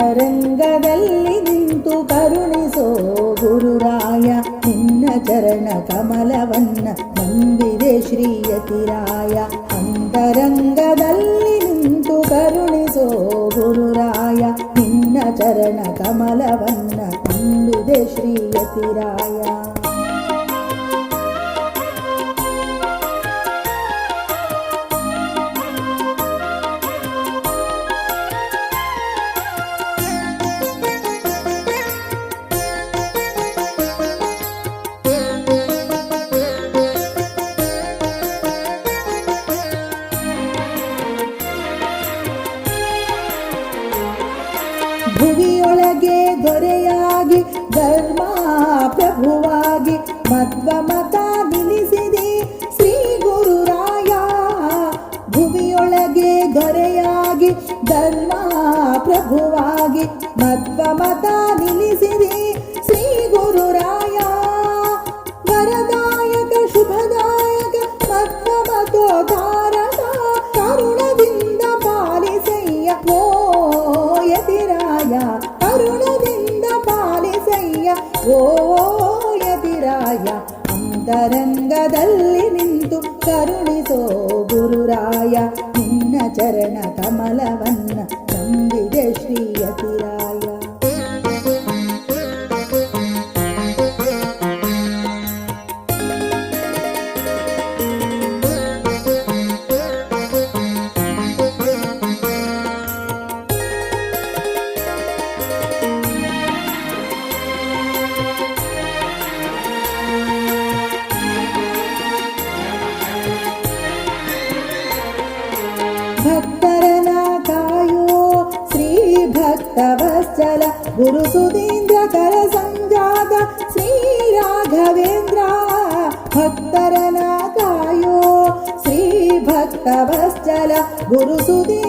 ಅಂತರಂಗದಲ್ಲಿ ನಿಂತು ಕರುಣಿಸೋ ಗುರುರಾಯ ನಿನ್ನ ಚರಣ ಕಮಲವನ್ನ ನಂಬಿದೆ ಶ್ರೀಯತಿರಾಯ. ಅಂತರಂಗದಲ್ಲಿ ನಿಂತು ಕರುಣಿಸೋ ಗುರುರಾಯ ನಿನ್ನ ಚರಣ ಕಮಲವನ್ನ ನಂಬಿದೆ ಶ್ರೀಯತಿರಾಯ. ಭುವಿಯೊಳಗೆ ದೊರೆಯಾಗಿ ಧರ್ಮ ಪ್ರಭುವಾಗಿ ಮಧ್ವ ಮತ ನಿಲ್ಲಿಸಿದೆ ಶ್ರೀ ಗುರುರಾಯ. ಭುವಿಯೊಳಗೆ ದೊರೆಯಾಗಿ ಧರ್ಮ ಪ್ರಭುವಾಗಿ ಮಧ್ವ ಮತ ನಿಲ್ಲಿಸಿದೆ ಶ್ರೀ ಗುರುರಾಯ. ವರದಾಯಕ ಶುಭದಾಯಕ ಮಧ್ವ ಮತೋದ್ಧಾರಕ ಕರುಣದಿಂದ ಪಾಲಿಸಯ್ಯ ಓ ಯತಿರಾಯ. ಕರುಣದಿಂದ ಪಾಲಿಸಯ್ಯ ಓ ಯತಿರಾಯ. ಅಂತರಂಗದಲ್ಲಿ ನಿಂತು ಕರುಣಿಸೋ ಗುರುರಾಯ ನಿನ್ನ ಚರಣ ಕಮಲವನ್ನ ನಂಬಿದೆ ಶ್ರೀಯತಿರಾಯ. ಭಕ್ತರನ ಕಾಯೋ ಶ್ರೀ ಭಕ್ತವತ್ಸಲ ಗುರು ಸುಧೀಂದ್ರ ಕರ ಸಂಜಾತ ಶ್ರೀ ರಾಘವೇಂದ್ರ. ಭಕ್ತರನ ಕಾಯೋ ಶ್ರೀ ಭಕ್ತವತ್ಸಲ ಗುರು ಸುಧೀಂದ್ರ